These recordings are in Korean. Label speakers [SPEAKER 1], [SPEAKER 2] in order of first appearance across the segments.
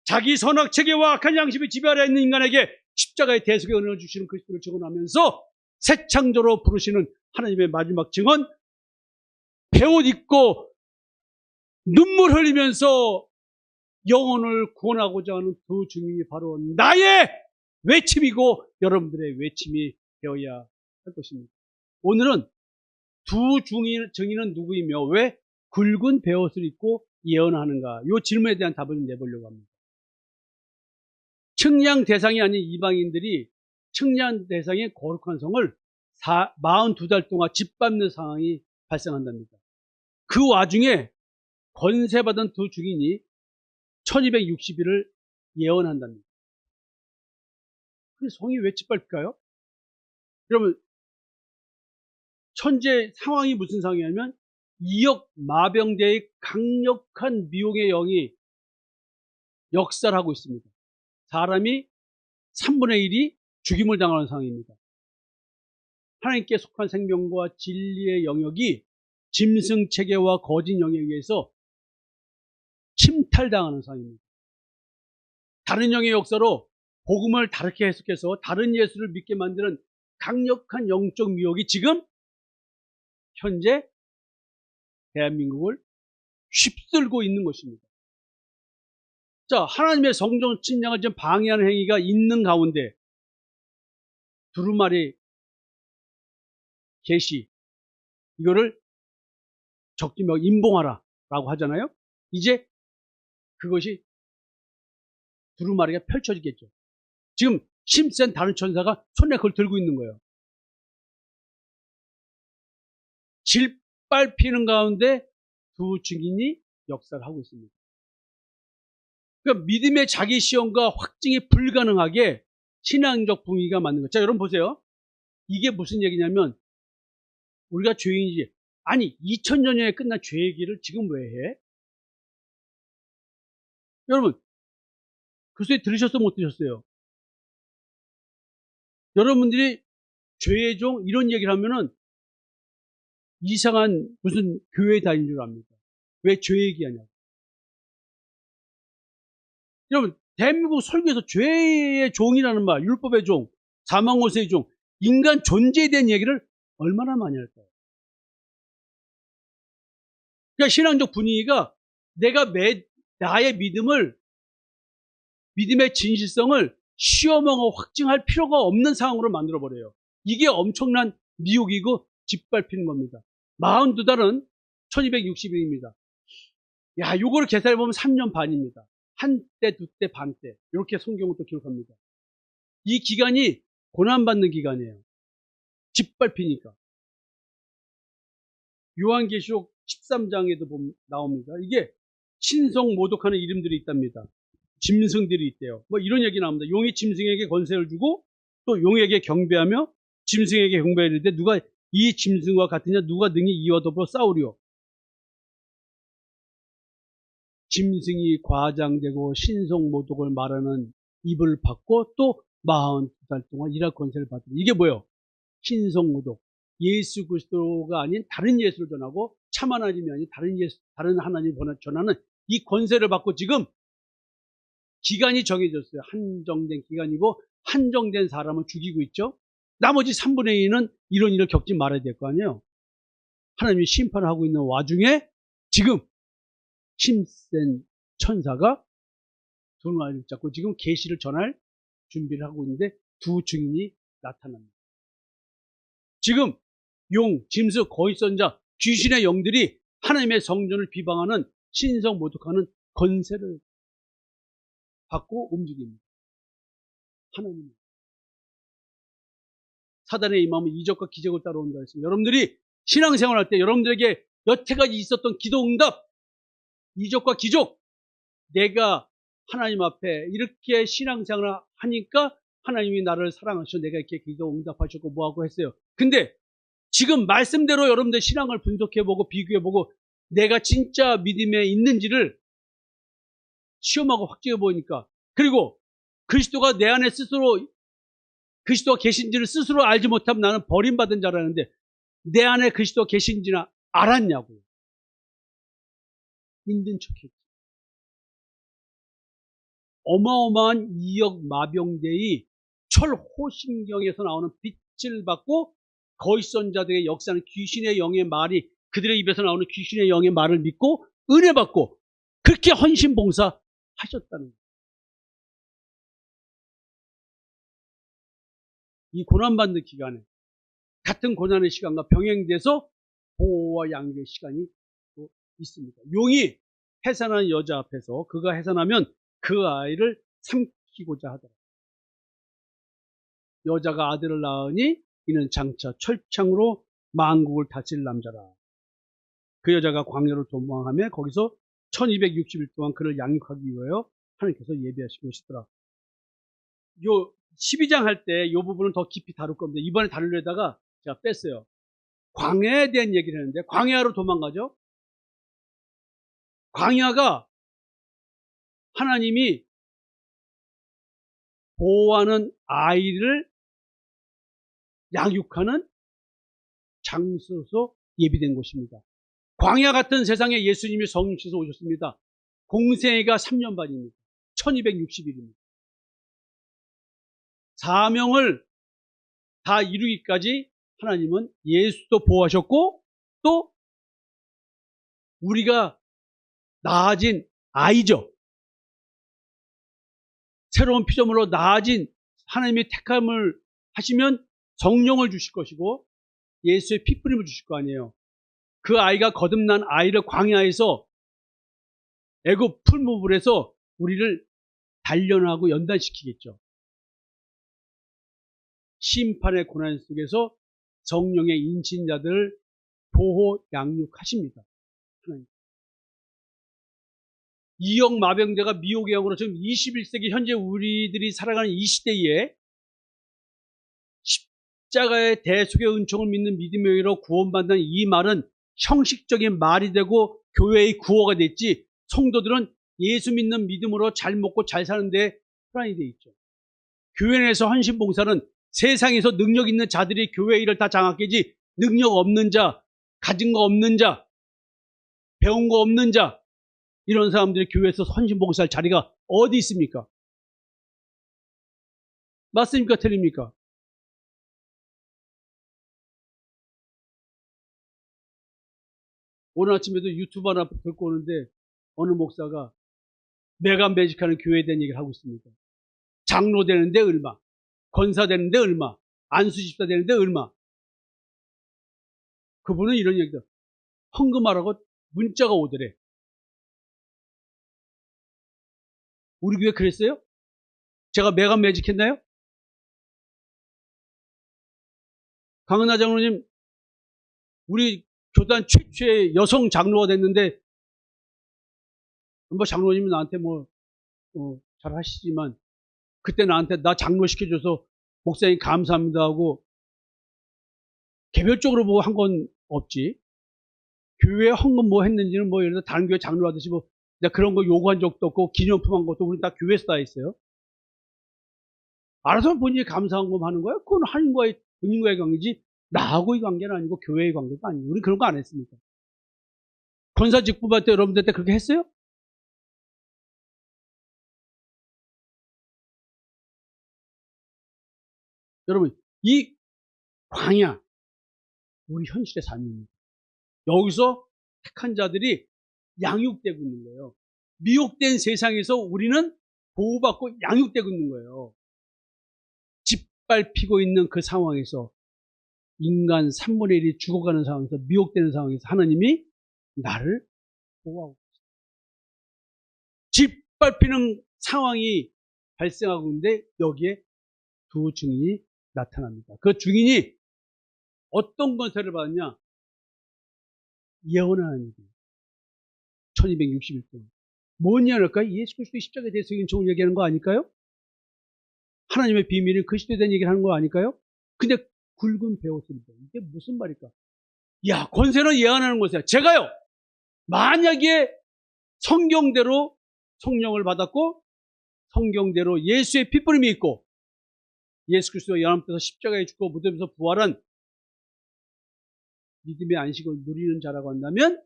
[SPEAKER 1] 자기 선악 체계와 악한 양심이 지배하려 있는 인간에게 십자가의 대속의 은혜를 주시는 그리스도를 증언하면서 새 창조로 부르시는 하나님의 마지막 증언, 배옷 입고 눈물 흘리면서 영혼을 구원하고자 하는 두 증인이 바로 나의 외침이고 여러분들의 외침이 되어야 할 것입니다. 오늘은 두 증인은 누구이며 왜 굵은 베옷을 입고 예언하는가? 이 질문에 대한 답을 내보려고 합니다. 측량 대상이 아닌 이방인들이 측량 대상의 거룩한 성을 42달 동안 짓밟는 상황이 발생한답니다. 그 와중에 권세받은 두 증인이 1260일을 예언한답니다. 그 성이 왜 짓밟힐까요? 여러분, 현재 상황이 무슨 상황이냐면 2억 마병대의 강력한 미혹의 영이 역사를 하고 있습니다. 사람이 3분의 1이 죽임을 당하는 상황입니다. 하나님께 속한 생명과 진리의 영역이 짐승 체계와 거짓 영역에 의해서 침탈당하는 상황입니다. 다른 영의 역사로 복음을 다르게 해석해서 다른 예수를 믿게 만드는 강력한 영적 미혹이 지금 현재 대한민국을 휩쓸고 있는 것입니다. 자, 하나님의 성전 침략을 지금 방해하는 행위가 있는 가운데 두루마리 계시, 이거를 적지며 임봉하라 라고 하잖아요. 이제 그것이 두루마리가 펼쳐지겠죠. 지금 힘센 다른 천사가 손에 그걸 들고 있는 거예요. 질밟히는 가운데 두 증인이 역사를 하고 있습니다. 그러니까 믿음의 자기 시험과 확증이 불가능하게 신앙적 분위기가 맞는 거예요. 자, 여러분 보세요. 이게 무슨 얘기냐면 우리가 죄인이지, 아니 2000년 전에 끝난 죄 얘기를 지금 왜 해? 여러분 그 소리 들으셨어요? 못 들으셨어요? 여러분들이 죄의 종 이런 얘기를 하면은 이상한 무슨 교회 다닌 줄 압니다. 왜 죄 얘기하냐고. 여러분 대한민국 설교에서 죄의 종이라는 말, 율법의 종, 사망고세의 종, 인간 존재에 대한 얘기를 얼마나 많이 할까요? 그러니까 신앙적 분위기가 내가 나의 믿음의 진실성을 시험하고 확증할 필요가 없는 상황으로 만들어버려요. 이게 엄청난 미혹이고 짓밟히는 겁니다. 42달은 1260일입니다. 야, 요거를 계산해보면 3년 반입니다. 한때, 두때, 반때. 이렇게 성경은 또 기록합니다. 이 기간이 고난받는 기간이에요. 짓밟히니까. 요한계시록 13장에도 나옵니다. 이게 신성 모독하는 이름들이 있답니다. 짐승들이 있대요. 뭐 이런 얘기 나옵니다. 용이 짐승에게 권세를 주고 또 용에게 경배하며 짐승에게 경배할 때 누가 이 짐승과 같으냐, 누가 능히 이와 더불어 싸우리요. 짐승이 과장되고 신성 모독을 말하는 입을 받고 또 42달 동안 일할 권세를 받는, 이게 뭐예요? 신성 모독. 예수 그리스도가 아닌 다른 예수를 전하고 참 하나님이 아닌 다른 하나님을 전하는 이 권세를 받고 지금 기간이 정해졌어요. 한정된 기간이고 한정된 사람을 죽이고 있죠. 나머지 3분의 2는 이런 일을 겪지 말아야 될 거 아니에요. 하나님이 심판을 하고 있는 와중에 지금 힘센 천사가 두루마리를 잡고 지금 계시를 전할 준비를 하고 있는데 두 증인이 나타납니다. 지금 용, 짐승, 거짓선자, 귀신의 영들이 하나님의 성전을 비방하는 신성 모독하는 권세를 받고 움직입니다. 하나님. 사단의 임함은 이적과 기적을 따라온다 했습니다. 여러분들이 신앙생활할 때 여러분들에게 여태까지 있었던 기도응답, 이적과 기적, 내가 하나님 앞에 이렇게 신앙생활을 하니까 하나님이 나를 사랑하셔서 내가 이렇게 기도응답하셨고 뭐하고 했어요. 근데 지금 말씀대로 여러분들 신앙을 분석해보고 비교해보고 내가 진짜 믿음에 있는지를 시험하고 확증해보니까, 그리고 그리스도가 내 안에 스스로 그리스도가 계신지를 스스로 알지 못하면 나는 버림받은 자라는데 내 안에 그리스도가 계신지는 알았냐고요. 믿는 척했지. 어마어마한 이역 마병대의 철호심경에서 나오는 빛을 받고 거짓선자들의 역사는 귀신의 영의 말이 그들의 입에서 나오는 귀신의 영의 말을 믿고 은혜 받고 그렇게 헌신봉사 하셨다는 거예요. 이 고난받는 기간에 같은 고난의 시간과 병행돼서 보호와 양육의 시간이 또 있습니다. 용이 해산한 여자 앞에서 그가 해산하면 그 아이를 삼키고자 하더라. 여자가 아들을 낳으니 이는 장차 철창으로 만국을 다스릴 남자라. 그 여자가 광야로 도망하며 거기서 1260일 동안 그를 양육하기 위하여 하나님께서 예비하신 것이더라. 요 12장 할 때 요 부분은 더 깊이 다룰 겁니다. 이번에 다루려다가 제가 뺐어요. 광야에 대한 얘기를 했는데 광야로 도망가죠. 광야가 하나님이 보호하는 아이를 양육하는 장소에서 예비된 곳입니다. 광야 같은 세상에 예수님이 성령께서 오셨습니다. 공생애가 3년 반입니다. 1260일입니다. 사명을 다 이루기까지 하나님은 예수도 보호하셨고 또 우리가 낳아진 아이죠. 새로운 피조물로 낳아진 하나님의 택함을 하시면 성령을 주실 것이고 예수의 피뿌림을 주실 거 아니에요. 그 아이가 거듭난 아이를 광야에서 애굽 풀무불에서 우리를 단련하고 연단시키겠죠. 심판의 고난 속에서 성령의 인친자들을 보호 양육하십니다. 하나님. 이역 마병제가 미혹의 영으로 지금 21세기 현재 우리들이 살아가는 이 시대에 십자가의 대속의 은총을 믿는 믿음의 의로 구원받는 이 말은 형식적인 말이 되고 교회의 구호가 됐지 성도들은 예수 믿는 믿음으로 잘 먹고 잘 사는데 불안이 돼 있죠. 교회 내에서 헌신봉사는 세상에서 능력 있는 자들이 교회 일을 다 장악하지 능력 없는 자, 가진 거 없는 자, 배운 거 없는 자 이런 사람들이 교회에서 헌신봉사할 자리가 어디 있습니까? 맞습니까? 틀립니까? 오늘 아침에도 유튜브 하나 듣고 오는데 어느 목사가 매간 매직하는 교회에 대한 얘기를 하고 있습니다. 장로 되는데 얼마, 권사 되는데 얼마, 안수집사 되는데 얼마. 그분은 이런 얘기다. 헌금하라고 문자가 오더래. 우리 교회 그랬어요? 제가 매간 매직했나요? 강은하 장로님, 우리 교단 최초의 여성 장로가 됐는데, 뭐 장로님이 나한테 잘 하시지만, 그때 나한테 나 장로 시켜줘서 목사님 감사합니다 하고, 개별적으로 뭐 한 건 없지. 교회 헌금 뭐 했는지는 뭐 예를 들어 다른 교회 장로 하듯이 뭐, 내가 그런 거 요구한 적도 없고, 기념품 한 것도 우리 다 교회에서 다 했어요. 알아서 본인이 감사한 거 하는 거야? 그건 하나님과의 본인과의 관계지, 나하고의 관계는 아니고 교회의 관계도 아니고 우리 그런 거 안 했습니까? 권사 직분할 때 여러분들 때 그렇게 했어요? 여러분 이 광야 우리 현실의 삶입니다. 여기서 택한 자들이 양육되고 있는 거예요. 미혹된 세상에서 우리는 보호받고 양육되고 있는 거예요. 짓밟히고 있는 그 상황에서 인간 3분의 1이 죽어가는 상황에서 미혹되는 상황에서 하나님이 나를 보호하고 있습니다. 짓밟히는 상황이 발생하고 있는데 여기에 두 증인이 나타납니다. 그 증인이 어떤 권세를 받았냐? 예언하는 일이에요. 1260일 동안. 뭔 예언일까요? 예수 그리스도의 십자가에 대해서 인총을 얘기하는 거 아닐까요? 하나님의 비밀은 그리스도에 대한 얘기를 하는 거 아닐까요? 근데 굵은 배옷입니다. 이게 무슨 말일까? 야, 권세는 예언하는 것이야. 제가요, 만약에 성경대로 성령을 받았고, 성경대로 예수의 핏부림이 있고, 예수 그리스도가 연합돼서 십자가에 죽고 무덤에서 부활한 믿음의 안식을 누리는 자라고 한다면,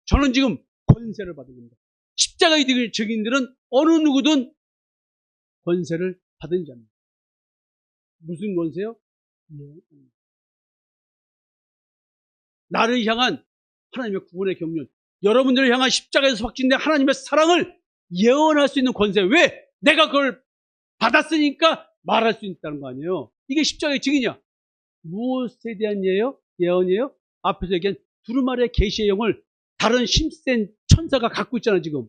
[SPEAKER 1] 저는 지금 권세를 받은 겁니다. 십자가의 증인들은 어느 누구든 권세를 받은 자입니다. 무슨 권세요? 나를 향한 하나님의 구원의 경륜, 여러분들을 향한 십자가에서 확진된 하나님의 사랑을 예언할 수 있는 권세. 왜? 내가 그걸 받았으니까 말할 수 있다는 거 아니에요. 이게 십자가의 증인이야. 무엇에 대한 예언이에요? 앞에서 얘기한 두루마리의 계시의 영을 다른 힘센 천사가 갖고 있잖아 지금.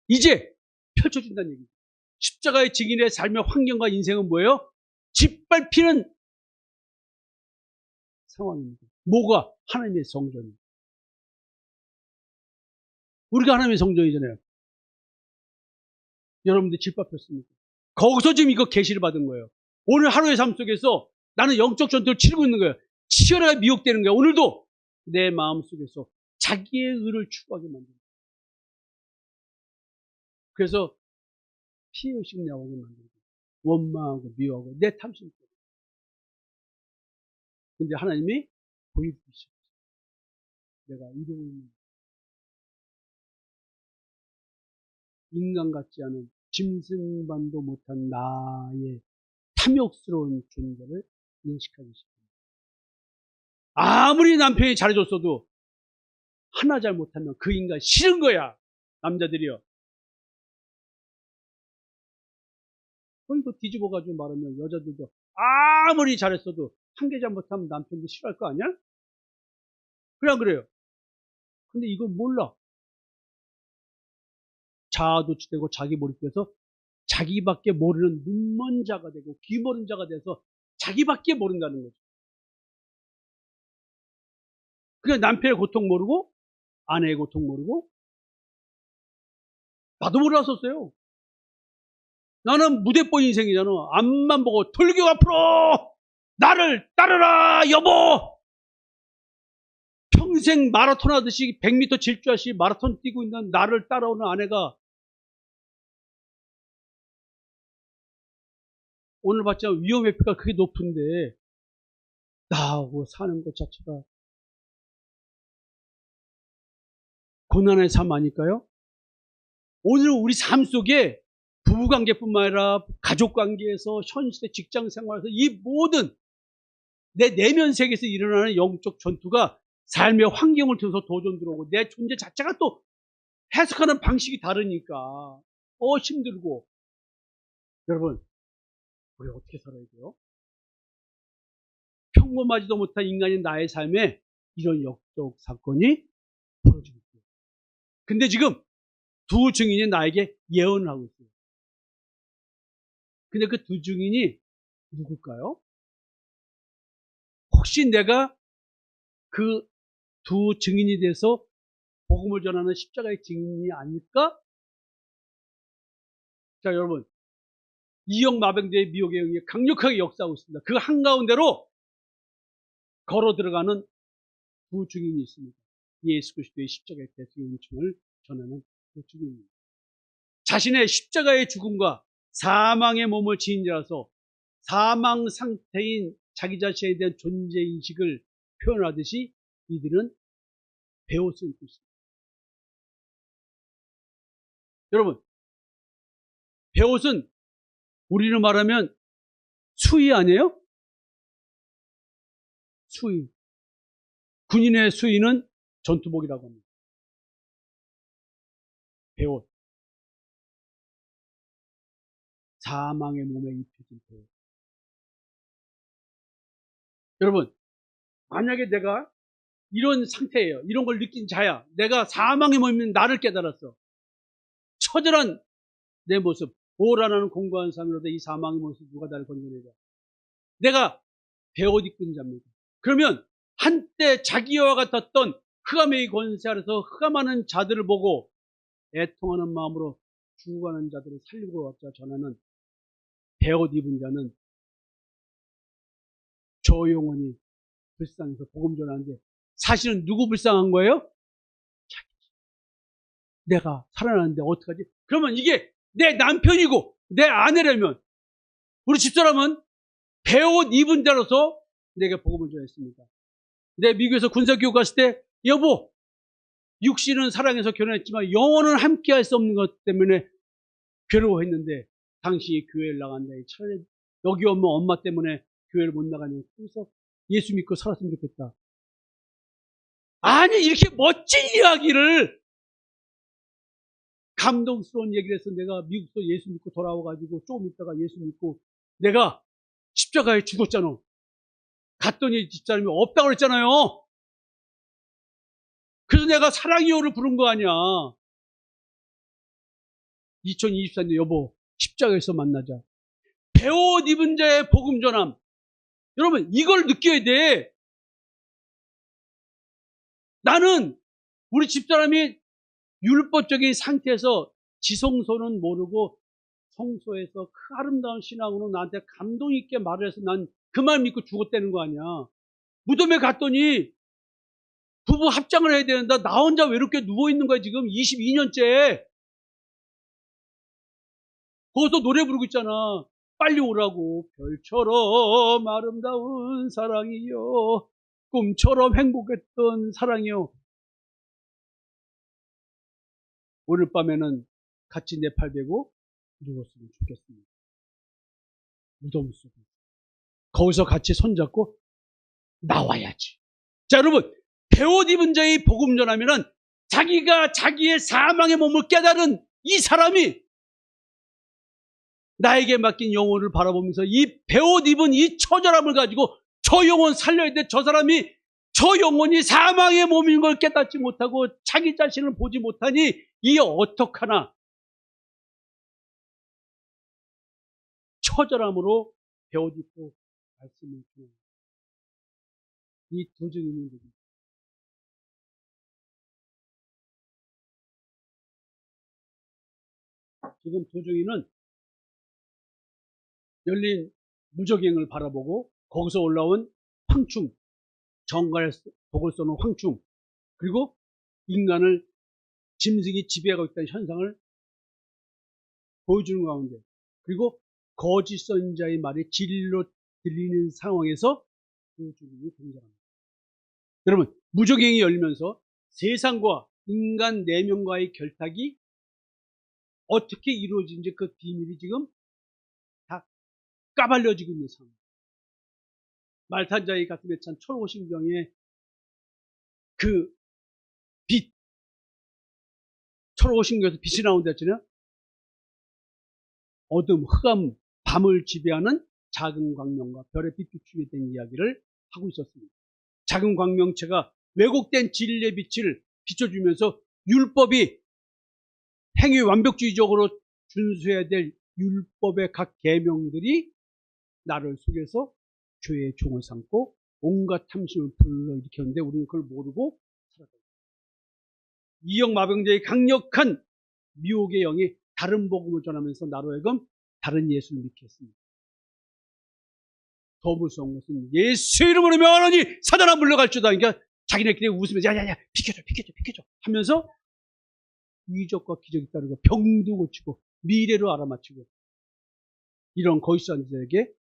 [SPEAKER 1] 이제 펼쳐준다는 얘기죠. 십자가의 증인의 삶의 환경과 인생은 뭐예요? 짓밟히는 상황입니다. 뭐가? 하나님의 성전입니다. 우리가 하나님의 성전이잖아요. 여러분들 짓밟혔습니까? 거기서 지금 이거 계시를 받은 거예요. 오늘 하루의 삶 속에서 나는 영적 전투를 치르고 있는 거예요. 치열하게 미혹되는 거예요. 오늘도 내 마음 속에서 자기의 의를 추구하게 만듭니다. 그래서 피해의식 나오게 만들고 원망하고 미워하고 내 탐심 때문에. 근데 하나님이 보여주시죠. 내가 이루고 있는 인간 같지 않은 짐승반도 못한 나의 탐욕스러운 존재를 인식하기 시작합니다. 아무리 남편이 잘해줬어도 하나 잘못하면 그 인간 싫은 거야. 남자들이요. 이거 뒤집어가지고 말하면 여자들도 아무리 잘했어도 한 개 잘못하면 남편도 싫어할 거 아니야? 그래 안 그래요? 근데 이걸 몰라. 자아도취되고 자기 몰입돼서 자기밖에 모르는 눈먼 자가 되고 귀 모르는 자가 돼서 자기밖에 모른다는 거죠. 그냥 남편의 고통 모르고 아내의 고통 모르고 나도 몰랐었어요. 나는 무대뽀 인생이잖아. 앞만 보고 돌격 앞으로 나를 따르라 여보. 평생 마라톤 하듯이 100m 질주하시 마라톤 뛰고 있는 나를 따라오는 아내가 오늘 봤지만 위험회피가 그게 높은데 나하고 사는 것 자체가 고난의 삶 아닐까요? 오늘 우리 삶 속에 부부관계뿐만 아니라 가족관계에서 현실의 직장생활에서 이 모든 내 내면 세계에서 일어나는 영적 전투가 삶의 환경을 통해서 도전 들어오고 내 존재 자체가 또 해석하는 방식이 다르니까 힘들고. 여러분 우리 어떻게 살아야 돼요? 평범하지도 못한 인간인 나의 삶에 이런 역적 사건이 벌어지고 있어요. 근데 지금 두 증인이 나에게 예언을 하고 있어요. 근데 그 두 증인이 누굴까요? 혹시 내가 그 두 증인이 돼서 복음을 전하는 십자가의 증인이 아닐까? 자, 여러분. 이역 마병제의 미혹의 영이 강력하게 역사하고 있습니다. 그 한가운데로 걸어 들어가는 두 증인이 있습니다. 예수 그리스도의 십자가의 대승을 전하는 두 증인입니다. 자신의 십자가의 죽음과 사망의 몸을 지닌 자라서 사망 상태인 자기 자신에 대한 존재인식을 표현하듯이 이들은 베옷을 입고 있습니다. 여러분, 베옷은 우리로 말하면 수의 아니에요? 수의. 군인의 수의는 전투복이라고 합니다. 베옷. 사망의 몸에 입혀진 베옷. 여러분, 만약에 내가 이런 상태예요. 이런 걸 느낀 자야. 내가 사망의 몸에 있는 나를 깨달았어. 처절한 내 모습. 오라나는 공고한 삶으로도 이 사망의 모습 누가 나를 건져내자. 내가 베옷 입은 자입니다. 그러면 한때 자기와 같았던 흑암의 권세 아래서 흑암하는 자들을 보고 애통하는 마음으로 죽어가는 자들을 살리고 왔자 전하는 베옷 입은 자는 저 영혼이 불쌍해서 복음 전하는데 사실은 누구 불쌍한 거예요? 내가 살아나는데 어떡하지? 그러면 이게 내 남편이고 내 아내라면 우리 집사람은 베옷 입은 자로서 내게 복음을 전했습니다. 내 미국에서 군사교육 갔을 때 여보 육신은 사랑해서 결혼했지만 영혼은 함께할 수 없는 것 때문에 괴로워했는데 당신이 교회를 나간다. 차라리 여기 오면 엄마 때문에 교회를 못 나가니 그래서 예수 믿고 살았으면 좋겠다. 아니 이렇게 멋진 이야기를 감동스러운 얘기를 해서 내가 미국에서 예수 믿고 돌아와가지고 조금 있다가 예수 믿고 내가 십자가에 죽었잖아. 갔더니 집사람이 없다고 그랬잖아요. 그래서 내가 사랑이요를 부른 거 아니야. 2024년 여보 십자가에서 만나자. 배옷 입은 자의 복음 전함. 여러분 이걸 느껴야 돼. 나는 우리 집사람이 율법적인 상태에서 지성소는 모르고 성소에서 그 아름다운 신앙으로 나한테 감동 있게 말을 해서 난 그 말 믿고 죽었다는 거 아니야. 무덤에 갔더니 부부 합장을 해야 되는데 나 혼자 외롭게 누워있는 거야 지금 22년째. 거기서 노래 부르고 있잖아. 빨리 오라고. 별처럼 아름다운 사랑이요. 꿈처럼 행복했던 사랑이요. 오늘 밤에는 같이 내 팔 베고 누웠으면 좋겠습니다. 무덤 속에. 거기서 같이 손잡고 나와야지. 자, 여러분, 배옷 입은 자의 복음 전하면은 자기가 자기의 사망의 몸을 깨달은 이 사람이 나에게 맡긴 영혼을 바라보면서 이 배옷 입은 이 처절함을 가지고 저 영혼 살려야 돼. 저 사람이 저 영혼이 사망의 몸인 걸 깨닫지 못하고 자기 자신을 보지 못하니 이 어떡하나. 처절함으로 배옷 입고 말씀을 주는 이 두 증인이 누구입니까? 지금 두 증인은 열린 무적행을 바라보고 거기서 올라온 황충, 정갈 독을 쏘는 황충, 그리고 인간을 짐승이 지배하고 있다는 현상을 보여주는 가운데, 그리고 거짓 선지자의 말이 진리로 들리는 상황에서 그 증인이 등장합니다. 여러분, 무적행이 열리면서 세상과 인간 4명과의 결탁이 어떻게 이루어진지 그 비밀이 지금 다 까발려지고 있는 상황. 말탄 자의 가슴에 찬 철오신경의 그 빛, 철오신경에서 빛이 나온다 했잖아요. 어둠, 흑암, 밤을 지배하는 작은 광명과 별의 빛비추게 된 이야기를 하고 있었습니다. 작은 광명체가 왜곡된 진리의 빛을 비춰주면서 율법이 행위 완벽주의적으로 준수해야 될 율법의 각 계명들이 나를 속여서 죄의 종을 삼고 온갖 탐심을 불러일으켰는데 우리는 그걸 모르고 살았다. 이영마병자의 강력한 미혹의 영이 다른 복음을 전하면서 나로 하여금 다른 예수를 믿게 했습니다. 더 무서운 것은 예수 이름으로 명하노니 사단아 물러갈지어다. 그러니까 자기네끼리 웃으면서 야야야 비켜줘 하면서 이적과 기적이 따르고 병도 고치고 미래로 알아맞히고 이런 거짓한 자에게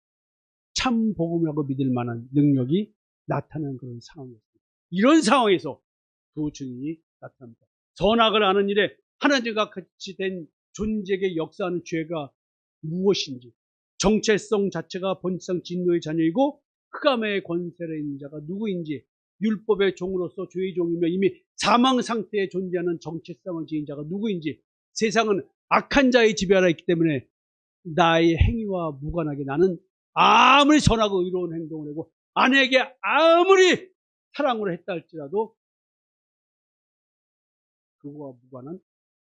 [SPEAKER 1] 참 복음이라고 믿을 만한 능력이 나타나는 그런 상황이었습니다. 이런 상황에서 두 증인이 나타납니다. 선악을 아는 일에 하나님과 같이 된 존재에게 역사하는 죄가 무엇인지, 정체성 자체가 본성 진노의 자녀이고 흑암의 권세를 있는 자가 누구인지, 율법의 종으로서 죄의 종이며 이미 사망 상태에 존재하는 정체성을 지닌 자가 누구인지, 세상은 악한 자의 지배 아래 있기 때문에 나의 행위와 무관하게 나는 아무리 선하고 의로운 행동을 하고 아내에게 아무리 사랑을 했다 할지라도 그거와 무관한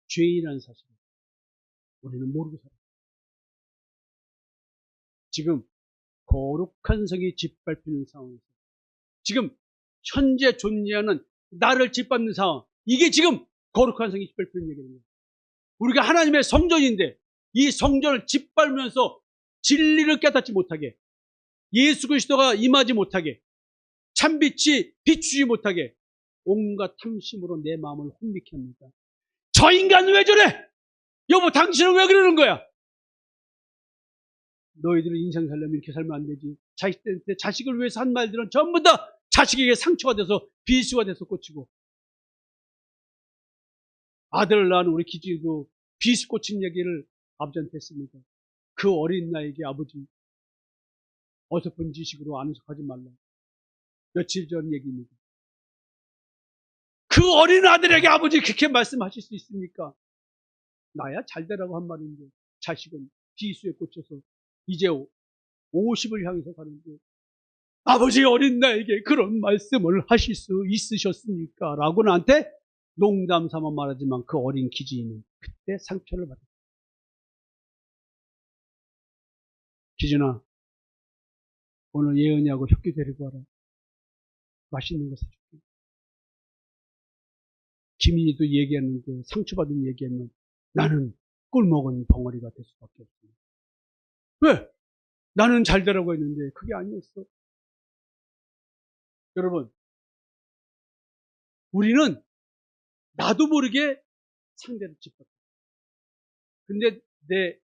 [SPEAKER 1] 죄인이라는 사실을 우리는 모르고 살아요. 지금 거룩한 성이 짓밟히는 상황에서 지금 현재 존재하는 나를 짓밟는 상황, 이게 지금 거룩한 성이 짓밟히는 얘기입니다. 우리가 하나님의 성전인데 이 성전을 짓밟으면서 진리를 깨닫지 못하게, 예수 그리스도가 임하지 못하게, 참빛이 비추지 못하게 온갖 탐심으로 내 마음을 혼미케 합니다. 저 인간 왜 저래? 여보 당신은 왜 그러는 거야? 너희들은 인생 살려면 이렇게 살면 안 되지. 자식들한테 자식을 위해서 한 말들은 전부 다 자식에게 상처가 돼서 비수가 돼서 꽂히고, 아들을 낳은 우리 기지도 비수 꽂힌 얘기를 아버지한테 했습니다. 그 어린 나에게 아버지 어설픈 지식으로 아는 척하지 말라. 며칠 전 얘기입니다. 그 어린 아들에게 아버지 그렇게 말씀하실 수 있습니까? 나야 잘되라고 한 말인데 자식은 비수에 꽂혀서 이제 50을 향해서 가는데 아버지 어린 나에게 그런 말씀을 하실 수 있으셨습니까? 라고 나한테 농담 삼아 말하지만 그 어린 기준이는 그때 상처를 받았다. 기준아, 오늘 예은이하고 혁기 데리고 와라. 맛있는 거 사줄게. 김인이도 얘기했는데 상처받은 얘기했는데 나는 꿀먹은 벙어리가 될 수밖에 없습니다. 왜? 나는 잘 되라고 했는데 그게 아니었어. 여러분, 우리는 나도 모르게 상대를 짚었다. 근데 내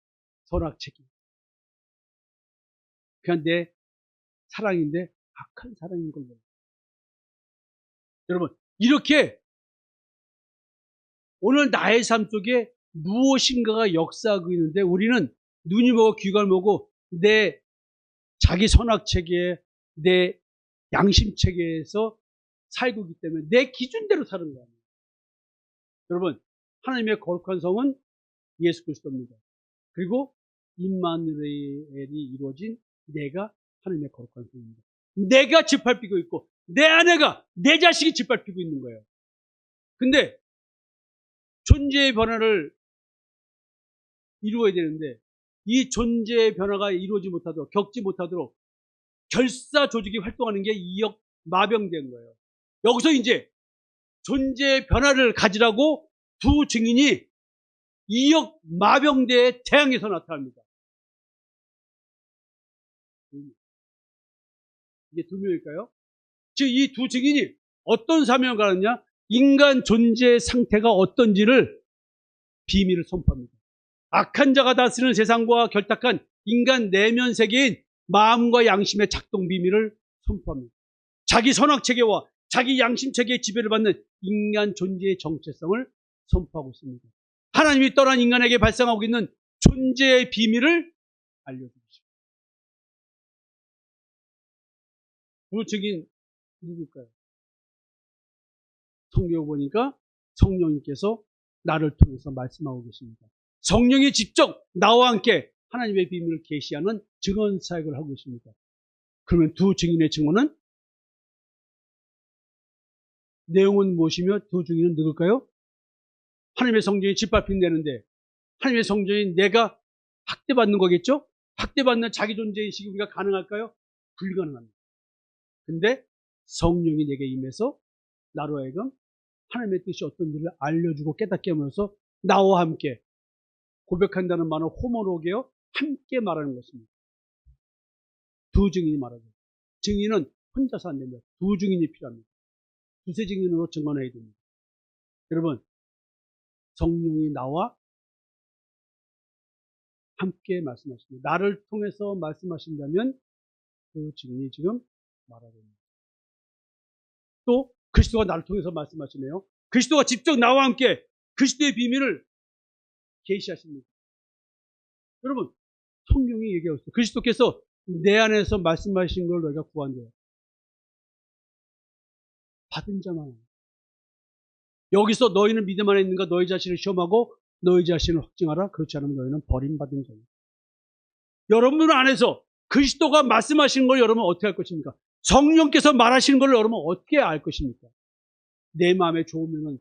[SPEAKER 1] 선악책임. 그냥 내 사랑인데 악한 사랑인 걸로. 여러분, 이렇게 오늘 나의 삶 속에 무엇인가가 역사하고 있는데 우리는 눈이 보고 귀가 보고 내 자기 선악체계에 내 양심체계에서 살고 있기 때문에 내 기준대로 사는 거예요. 여러분, 하나님의 거룩한 성은 예수 그리스도입니다. 그리고 임마누엘이 이루어진 내가 하나님의 거룩한 성입니다. 내가 짓밟히고 있고 내 아내가 내 자식이 짓밟히고 있는 거예요. 근데 존재의 변화를 이루어야 되는데 이 존재의 변화가 이루어지지 못하도록 겪지 못하도록 결사 조직이 활동하는 게 이역 마병된 거예요. 여기서 이제 존재의 변화를 가지라고 두 증인이 이역 마병대의 태양에서 나타납니다. 이게 두 명일까요? 즉 이 두 증인이 어떤 사명을 가느냐? 인간 존재의 상태가 어떤지를 비밀을 선포합니다. 악한 자가 다스리는 세상과 결탁한 인간 내면 세계인 마음과 양심의 작동 비밀을 선포합니다. 자기 선악체계와 자기 양심체계의 지배를 받는 인간 존재의 정체성을 선포하고 있습니다. 하나님이 떠난 인간에게 발생하고 있는 존재의 비밀을 알려주십니다. 두 증인 누굴까요? 성경을 보니까 성령님께서 나를 통해서 말씀하고 계십니다. 성령이 직접 나와 함께 하나님의 비밀을 계시하는 증언 사역을 하고 있습니다. 그러면 두 증인의 증언은 내용은 무엇이며 두 증인은 누굴까요? 하나님의 성령이 짓밟힌다는데 하나님의 성령이 내가 학대받는 거겠죠? 학대받는 자기 존재의식이 우리가 가능할까요? 불가능합니다. 근데 성령이 내게 임해서 나로 하여금 하나님의 뜻이 어떤지를 알려주고 깨닫게 하면서 나와 함께 고백한다는 말은 호모로게요 함께 말하는 것입니다. 두 증인이 말하죠. 증인은 혼자서 안 됩니다. 두 증인이 필요합니다. 두세 증인으로 증언해야 됩니다. 여러분, 성령이 나와 함께 말씀하십니다. 나를 통해서 말씀하신다면 그 증인이 지금 말하고 있습니다. 또 그리스도가 나를 통해서 말씀하시네요. 그리스도가 직접 나와 함께 그리스도의 비밀을 계시하십니다. 여러분, 성경이 얘기하고 있어요. 그리스도께서 내 안에서 말씀하신 걸 너희가 구한대요. 받은 자만. 여기서 너희는 믿음 안에 있는가 너희 자신을 시험하고 너희 자신을 확증하라. 그렇지 않으면 너희는 버림받은 자입니다. 여러분 안에서 그리스도가 말씀하시는 걸 여러분 어떻게 할 것입니까? 성령께서 말하시는 걸 여러분 어떻게 알 것입니까? 내 마음에 좋으면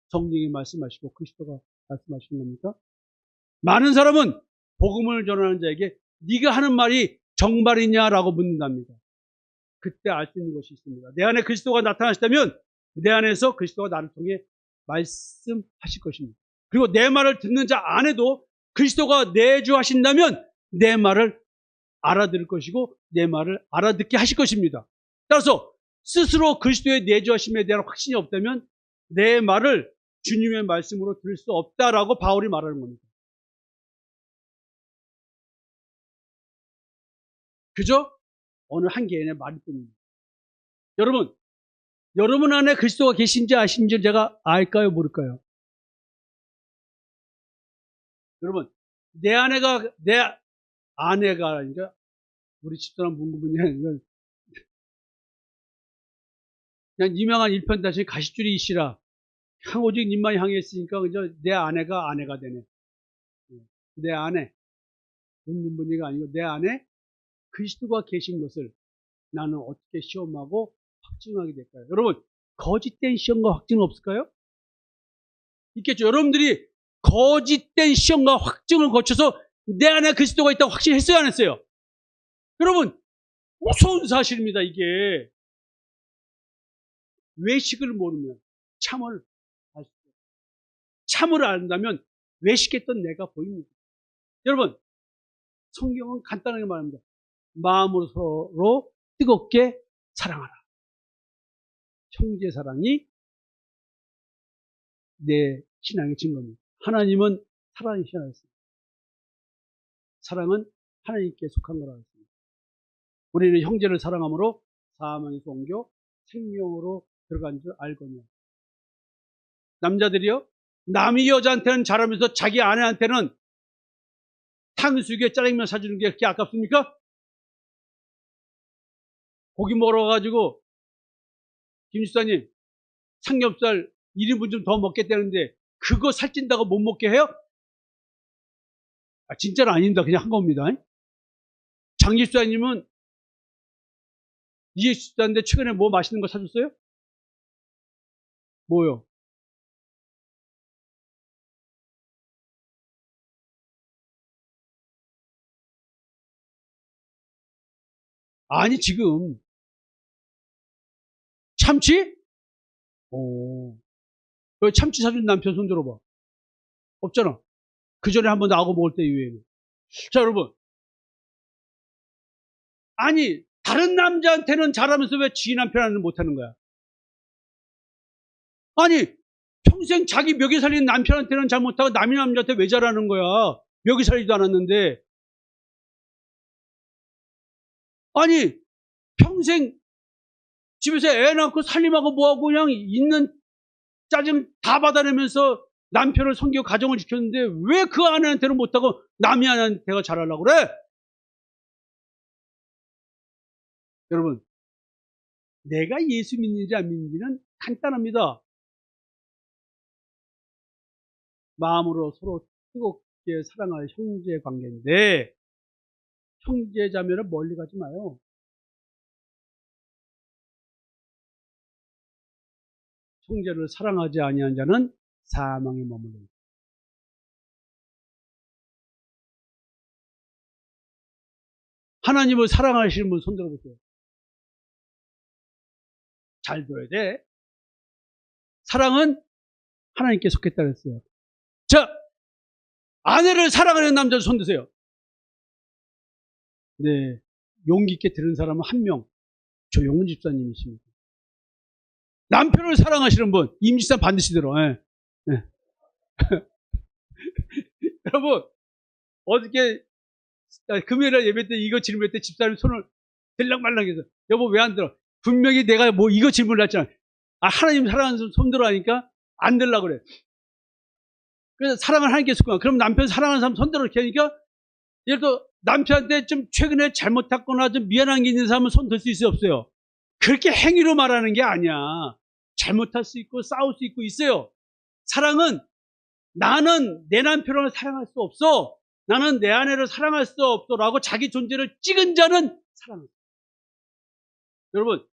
[SPEAKER 1] 성령이 말씀하시고 그리스도가 말씀하시는 겁니까? 많은 사람은 복음을 전하는 자에게 네가 하는 말이 정말이냐라고 묻는답니다. 그때 알 수 있는 것이 있습니다. 내 안에 그리스도가 나타나시다면 내 안에서 그리스도가 나를 통해 말씀하실 것입니다. 그리고 내 말을 듣는 자 안에도 그리스도가 내주하신다면 내 말을 알아들을 것이고 내 말을 알아듣게 하실 것입니다. 따라서 스스로 그리스도의 내주하심에 대한 확신이 없다면 내 말을 주님의 말씀으로 들을 수 없다라고 바울이 말하는 겁니다. 그저 어느 한 개인의 말일 뿐입니다. 여러분 안에 그리스도가 계신지 아신지 제가 알까요? 모를까요? 여러분, 내 아내가, 그러니까 우리 집사람 문구분이 그냥 유명한 일편단심 가시줄이 이시라. 오직 님만 향해 있으니까 그저 내 아내가 되네. 내 안에 문구분이가 아니고 내 안에 그리스도가 계신 것을 나는 어떻게 시험하고 확증하게 될까요? 여러분, 거짓된 시험과 확증은 없을까요? 있겠죠. 여러분들이 거짓된 시험과 확증을 거쳐서 내 안에 그리스도가 있다고 확신했어요, 안 했어요? 여러분, 무서운 사실입니다, 이게. 외식을 모르면 참을 알 수 없어요. 참을 안다면 외식했던 내가 보입니다. 여러분, 성경은 간단하게 말합니다. 마음으로 서로 뜨겁게 사랑하라. 형제 사랑이 내 신앙의 증거입니다. 하나님은 사랑이 신앙이었습니다. 사랑은 하나님께 속한 거라고 했습니다. 우리는 형제를 사랑함으로 사망에서 옮겨 생명으로 들어간 줄 알거든요. 남자들이요, 남이 여자한테는 잘하면서 자기 아내한테는 탕수육에 짜장면 사주는 게 그렇게 아깝습니까? 고기 먹으러 가가지고 김수사님 삼겹살 1인분 좀 더 먹겠다는데 그거 살찐다고 못 먹게 해요? 진짜는 아닙니다. 그냥 한 겁니다. 장 집사님은 이해 집사인데 최근에 뭐 맛있는 거 사줬어요? 뭐요? 아니 지금 참치? 오, 왜 참치 사준 남편 손 들어봐. 없잖아. 그 전에 한번 나하고 먹을 때 이외에는. 자 여러분, 아니 다른 남자한테는 잘하면서 왜 지 남편한테는 못하는 거야? 아니 평생 자기 먹여 살리는 남편한테는 잘 못하고 남의 남자한테 왜 잘하는 거야? 먹여 살리지도 않았는데. 아니 평생 집에서 애 낳고 살림하고 뭐하고 그냥 있는 짜증 다 받아내면서 남편을 섬기고 가정을 지켰는데 왜 그 아내한테는 못하고 남의 아내한테가 잘하려고 그래? 여러분, 내가 예수 믿는지 안 믿는지는 간단합니다. 마음으로 서로 뜨겁게 사랑할 형제 관계인데 형제자매는 멀리 가지 마요. 형제를 사랑하지 아니한 자는 사망에 머물러 있다. 하나님을 사랑하시는 분 손 들어보세요. 잘 들어야 돼. 사랑은 하나님께 속했다 그랬어요. 자, 아내를 사랑하는 남자 손 드세요. 네, 용기 있게 들은 사람은 한 명, 조용훈 집사님이십니다. 남편을 사랑하시는 분, 임 집사 반드시 들어. 예. 예. 여러분, 어저께 금요일날 예배 때 이거 질문할 때 집사님 손을 들락말락해서 여보 왜 안 들어? 분명히 내가 뭐 이거 질문을 했잖아. 하나님 사랑하는 손 들어 하니까 안 들라고 그래. 그래서 사랑을 하나님께 속한. 그럼 남편 사랑하는 사람 손 들어 이렇게 하니까 예를 들어 남편한테 좀 최근에 잘못했거나 좀 미안한 게 있는 사람은 손 들 수 있어요, 없어요? 그렇게 행위로 말하는 게 아니야. 잘못할 수 있고 싸울 수 있고 있어요. 사랑은 나는 내 남편을 사랑할 수 없어. 나는 내 아내를 사랑할 수 없어라고 자기 존재를 찍은 자는 사랑합니다. 여러분,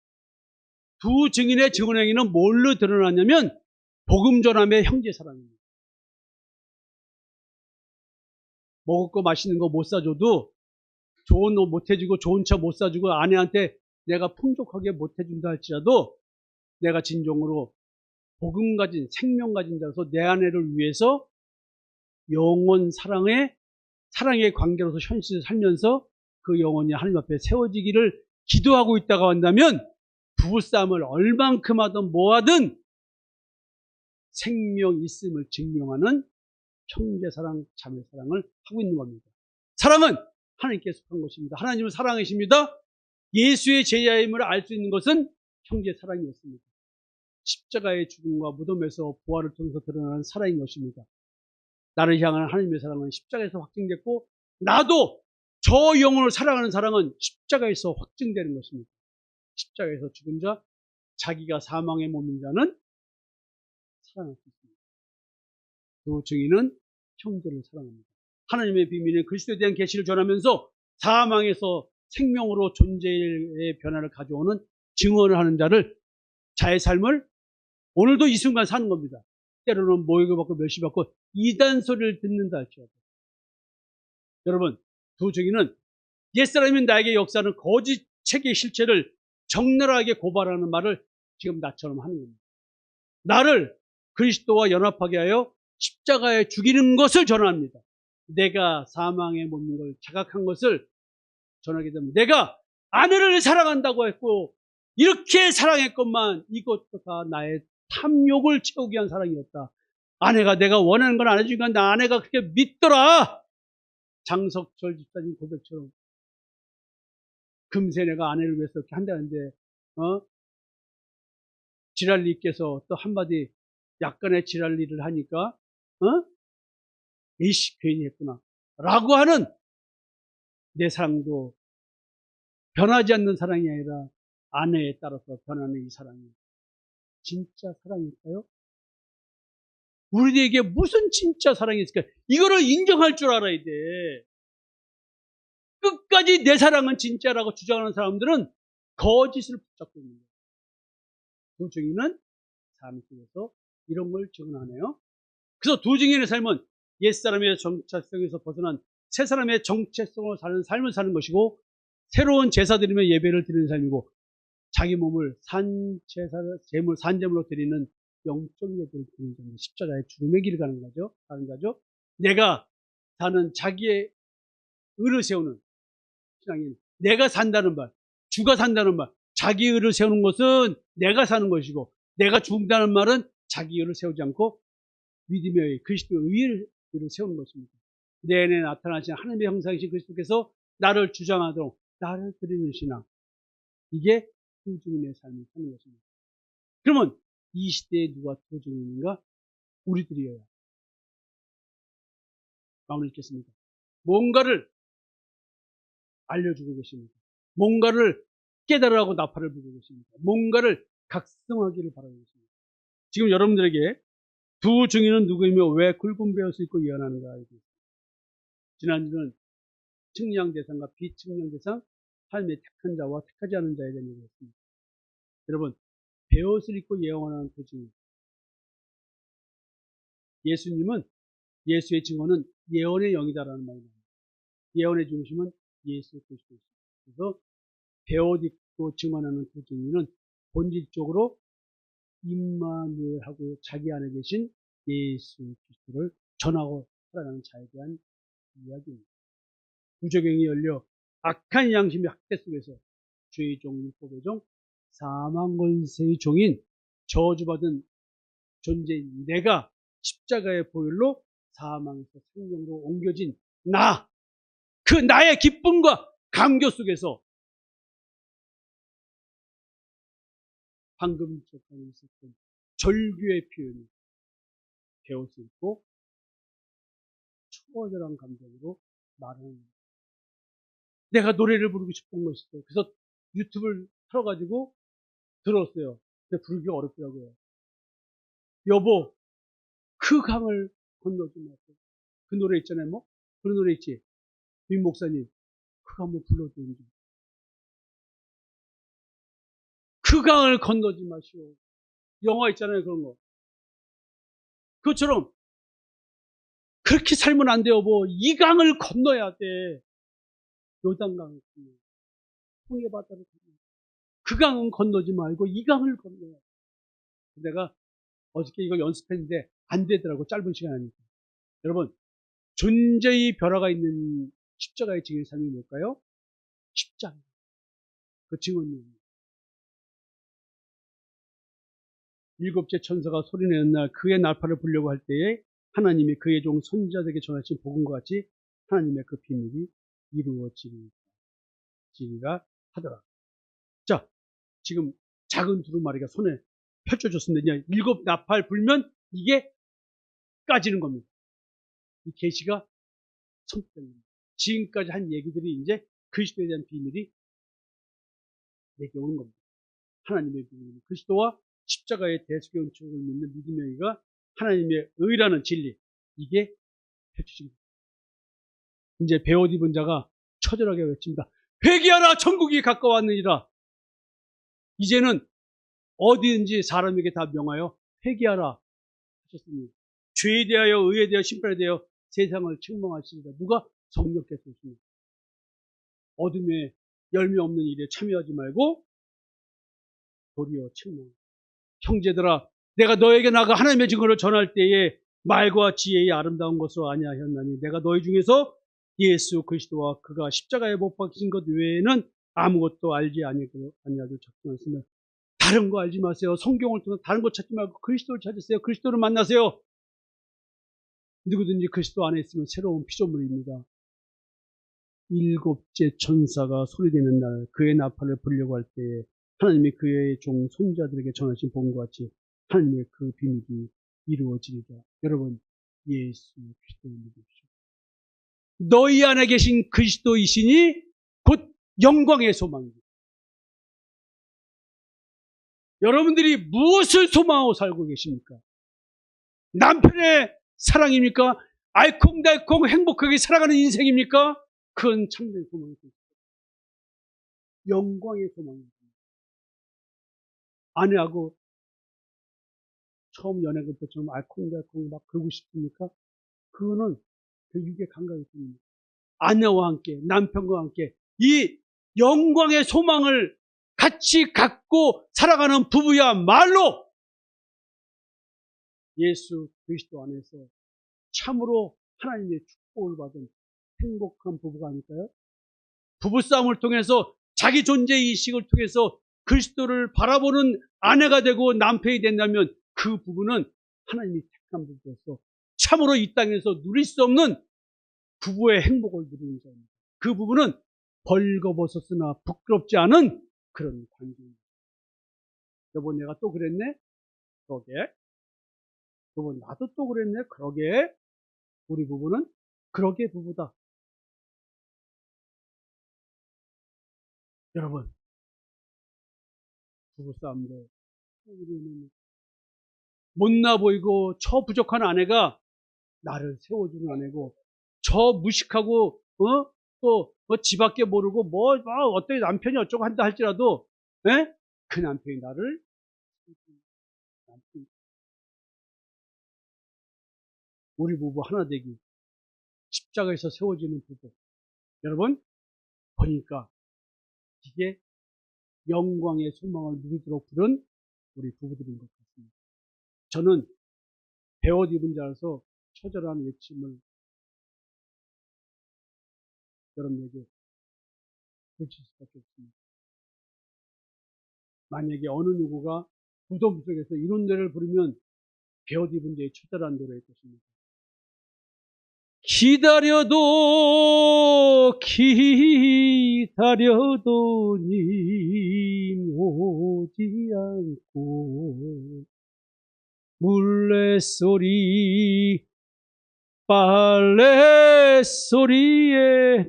[SPEAKER 1] 두 증인의 증언행위는 뭘로 드러났냐면 복음 전함의 형제 사랑입니다. 먹을 거 맛있는 거 못 사줘도 좋은 옷 못 해주고 좋은 차 못 사주고 아내한테 내가 풍족하게 못 해준다 할지라도 내가 진정으로 복음 가진 생명 가진 자로서 내 아내를 위해서 영원 사랑의 관계로서 현실을 살면서 그 영혼이 하나님 앞에 세워지기를 기도하고 있다고 한다면 부부싸움을 얼만큼 하든 뭐하든 생명 있음을 증명하는 형제사랑, 자매사랑을 하고 있는 겁니다. 사랑은 하나님께 속한 것입니다. 하나님은 사랑이십니다. 예수의 제자임을 알 수 있는 것은 형제사랑이었습니다. 십자가의 죽음과 무덤에서 부활을 통해서 드러나는 사랑인 것입니다. 나를 향한 하나님의 사랑은 십자가에서 확증됐고 나도 저 영혼을 사랑하는 사랑은 십자가에서 확증되는 것입니다. 십자가에서 죽은 자, 자기가 사망의 몸인 자는 사랑할 수 있습니다. 그 증인은 형제를 사랑합니다. 하나님의 비밀인 그리스도에 대한 계시를 전하면서 사망에서 생명으로 존재의 변화를 가져오는 증언을 하는 자를, 자의 삶을 오늘도 이 순간 사는 겁니다. 때로는 모욕을 받고 멸시받고 이단 소리를 듣는다 할지라도. 여러분, 두 증인은 옛사람이 나에게 역사하는 거짓 책의 실체를 적나라하게 고발하는 말을 지금 나처럼 하는 겁니다. 나를 그리스도와 연합하게 하여 십자가에 죽이는 것을 전합니다. 내가 사망의 몸인 걸 자각한 것을 전하게 되면, 내가 아내를 사랑한다고 했고 이렇게 사랑했건만 이것도 다 나의 탐욕을 채우기 위한 사랑이었다. 아내가 내가 원하는 건 안 해주니까 나 아내가 그렇게 믿더라. 장석철 집사님 고백처럼 금세 내가 아내를 위해서 이렇게 한다는데 지랄리께서 또 한마디 약간의 지랄리를 하니까 이씨 괜히 했구나 라고 하는 내 사랑도 변하지 않는 사랑이 아니라 아내에 따라서 변하는 이 사랑이 진짜 사랑일까요? 우리에게 무슨 진짜 사랑이 있을까요? 이거를 인정할 줄 알아야 돼. 끝까지 내 사랑은 진짜라고 주장하는 사람들은 거짓을 붙잡고 있는 거예요. 두 증인은 삶 속에서 이런 걸 증언하네요. 그래서 두 증인의 삶은 옛사람의 정체성에서 벗어난 새 사람의 정체성을 사는 삶을 사는 것이고, 새로운 제사 드리며 예배를 드리는 삶이고, 자기 몸을 제물, 산제물로 드리는 영적 예배를 드리는 삶, 십자가의 죽음의 길을 가는 거죠. 다른 거죠. 내가 사는 자기의 의를 세우는 신앙인, 내가 산다는 말, 주가 산다는 말, 자기 의를 세우는 것은 내가 사는 것이고, 내가 죽는다는 말은 자기 의를 세우지 않고 믿음의 그리스도의 의를 세우는 것입니다. 내 안에 나타나신 하나님의 형상이신 그리스도께서 나를 주장하도록 나를 드리는 신앙, 이게 두 증인의 삶을 사는 것입니다. 그러면 이 시대에 누가 두 증인인가? 우리들이어야. 마무리 읽겠습니다. 뭔가를 알려주고 계십니다. 뭔가를 깨달으라고 나팔을 불고 계십니다. 뭔가를 각성하기를 바라고 계십니다. 지금 여러분들에게 두 증인은 누구이며 왜 굵은 배울 수 있고 예언하는가. 지난주는 측량 대상과 비측량 대상, 삶의 택한 자와 택하지 않은 자에 대한 얘기였습니다. 여러분, 배옷을 입고 예언하는 두 증인. 예수님은, 예수의 증언은 예언의 영이다라는 말입니다. 예언의 중심은 예수 그리스도입니다. 그래서 배옷 입고 증언하는 두 증인은 본질적으로 임마누엘하고 자기 안에 계신 예수 그리스도를 전하고 살아가는 자에 대한 이야기입니다. 부조경이 열려 악한 양심의 학대 속에서 죄의 종, 율법의 종, 사망 권세의 종인 저주받은 존재인 내가 십자가의 보혈로 사망에서 생명으로 옮겨진 나, 그 나의 기쁨과 감격 속에서 방금 전에 있었던 절규의 표현이 배옷을 입고 초월한 감정으로 말하는, 내가 노래를 부르고 싶은 것이죠. 그래서 유튜브를 틀어가지고 들었어요. 근데 부르기 어렵더라고요. 여보, 그 강을 건너지 마세요. 그 노래 있잖아요. 뭐 그런 노래 있지. 민 목사님, 그 한번 불러주는지. 그 강을 건너지 마시오. 영화 있잖아요. 그런 거. 그것처럼 그렇게 살면 안 돼요. 뭐 이 강을 건너야 돼. 요단강을 건너, 홍해바다를 건너. 그 강은 건너지 말고 이 강을 건너야 돼. 내가 어저께 이거 연습했는데 안 되더라고. 짧은 시간 아니니까. 여러분, 존재의 변화가 있는 십자가의 증인의 삶이 뭘까요? 십자가. 그 증언입니다. 일곱째 천사가 소리내는 날 그의 나팔을 불려고 할 때에 하나님이 그의 종 선지자들에게 전하신 복음과 같이 하나님의 그 비밀이 이루어지리라 하더라. 자, 지금 작은 두루마리가 손에 펼쳐졌습니다. 일곱 나팔 불면 이게 까지는 겁니다. 이 계시가 선포됩니다. 지금까지 한 얘기들이 이제 그리스도에 대한 비밀이 내게 오는 겁니다. 하나님의 비밀, 그리스도와 십자가의 대속의 은총을 믿는 믿음의 의가 하나님의 의라는 진리, 이게 펼쳐집니다. 이제 베옷 입은 자가 처절하게 외칩니다. 회개하라, 천국이 가까웠느니라. 이제는 어디든지 사람에게 다 명하여 회개하라 하셨습니다. 죄에 대하여, 의에 대하여, 심판에 대하여 세상을 책망하십니다. 누가? 성령께서 오십니다. 어둠에 열매 없는 일에 참여하지 말고 도리어 책망. 형제들아, 내가 너에게 나가 하나님의 증거를 전할 때에 말과 지혜의 아름다운 것으로 아니하였나니 내가 너희 중에서 예수 그리스도와 그가 십자가에 못 박히신 것 외에는 아무것도 알지 아니하도 작정하시며, 다른 거 알지 마세요. 성경을 통해 다른 거 찾지 말고 그리스도를 찾으세요. 그리스도를 만나세요. 누구든지 그리스도 안에 있으면 새로운 피조물입니다. 일곱째 천사가 소리내는 날 그의 나팔을 불려고 할 때에 하나님이 그의 종 손자들에게 전하신 복음과 같이 하나님의 그 비밀이 이루어지리라. 여러분, 예수 그리스도를 믿으십시오. 너희 안에 계신 그리스도이시니 곧 영광의 소망입니다. 여러분들이 무엇을 소망하고 살고 계십니까? 남편의 사랑입니까? 알콩달콩 행복하게 살아가는 인생입니까? 그건 참된 소망입니다. 영광의 소망입니다. 아내하고 처음 연애 그때처럼 알콩달콩 막 그러고 싶습니까? 그거는 그 육의 감각이 있습니다. 아내와 함께, 남편과 함께 이 영광의 소망을 같이 갖고 살아가는 부부야말로 예수 그리스도 안에서 참으로 하나님의 축복을 받은 행복한 부부가 아닐까요? 부부싸움을 통해서 자기 존재 이식을 통해서 그리스도를 바라보는 아내가 되고 남편이 된다면 그 부부는 하나님이 택한 부부로서 참으로 이 땅에서 누릴 수 없는 부부의 행복을 누리는 자입니다. 그 부부는 벌거벗었으나 부끄럽지 않은 그런 관계입니다. 여보, 내가 또 그랬네? 그러게. 여보, 나도 또 그랬네? 그러게. 우리 부부는 그러게 부부다. 여러분, 부부싸움도 못나 보이고 저 부족한 아내가 나를 세워주는 아내고, 저 무식하고 또 집 밖에 모르고 어떤 남편이 어쩌고 한다 할지라도 그 남편이 나를, 우리 부부 하나 되기, 십자가에서 세워지는 부부. 여러분, 보니까 이게 영광의 소망을 누리도록 부른 우리 부부들인 것 같습니다. 저는 베옷 입은 자라서 처절한 외침을 여러분에게 붙일 수밖에 없습니다. 만약에 어느 누구가 무덤 속에서 이런 노래를 부르면 베옷 입은 자의 처절한 노래일 것입니다. 기다려도 님 오지 않고 물레소리 빨래소리에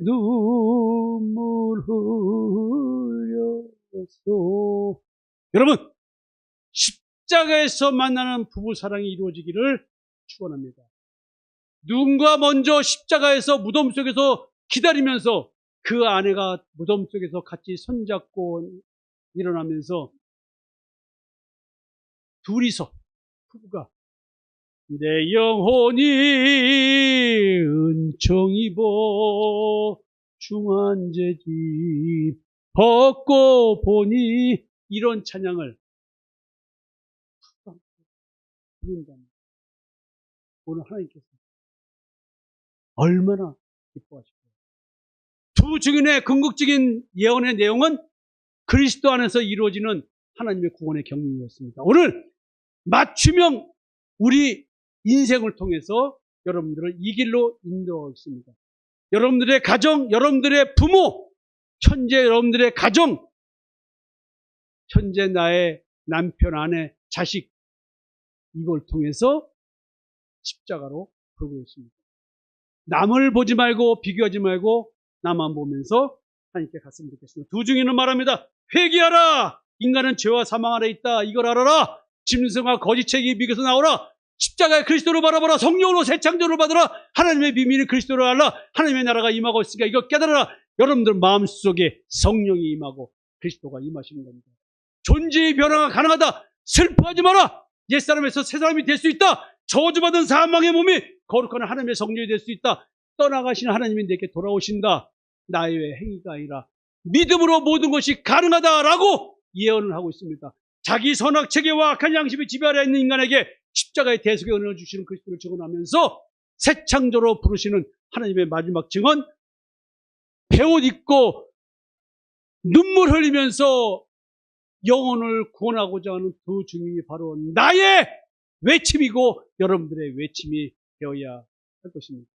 [SPEAKER 1] 눈물 흘렸소. 여러분, 십자가에서 만나는 부부사랑이 이루어지기를 축원합니다. 누군가 먼저 십자가에서 무덤 속에서 기다리면서 그 아내가 무덤 속에서 같이 손잡고 일어나면서 둘이서 부부가 내 영혼이 은총 입어 중한제지 벗고 보니, 이런 찬양을 부른다면 오늘 하나님께서 얼마나 기뻐하실까요? 두 증인의 궁극적인 예언의 내용은 그리스도 안에서 이루어지는 하나님의 구원의 경륜이었습니다. 오늘 맞춤형 우리 인생을 통해서 여러분들을 이 길로 인도하고 있습니다. 여러분들의 가정, 여러분들의 부모, 현재 여러분들의 가정, 현재 나의 남편, 아내, 자식, 이걸 통해서 십자가로 부르고 있습니다. 남을 보지 말고 비교하지 말고 나만 보면서 하나님께 갔으면 좋겠습니다. 두 중에는 말합니다. 회개하라. 인간은 죄와 사망 아래 있다. 이걸 알아라. 짐승과 거짓책이 비교해서 나오라. 십자가의 그리스도를 바라보라. 성령으로 새 창조를 받으라. 하나님의 비밀이 그리스도를 알라. 하나님의 나라가 임하고 있으니까 이거 깨달아라. 여러분들 마음속에 성령이 임하고 그리스도가 임하시는 겁니다. 존재의 변화가 가능하다. 슬퍼하지 마라. 옛사람에서 새사람이 될 수 있다. 저주받은 사망의 몸이 거룩한 하나님의 성령이 될 수 있다. 떠나가시는 하나님이 내게 돌아오신다. 나의 행위가 아니라 믿음으로 모든 것이 가능하다라고 예언을 하고 있습니다. 자기 선악 체계와 악한 양심이 지배 아래 있는 인간에게 십자가의 대속의 은혜를 주시는 그리스도를 증언하면서 새 창조로 부르시는 하나님의 마지막 증언, 배옷 입고 눈물 흘리면서 영혼을 구원하고자 하는 두 주민이 바로 나의 외침이고 여러분들의 외침이 되어야 할 것입니다.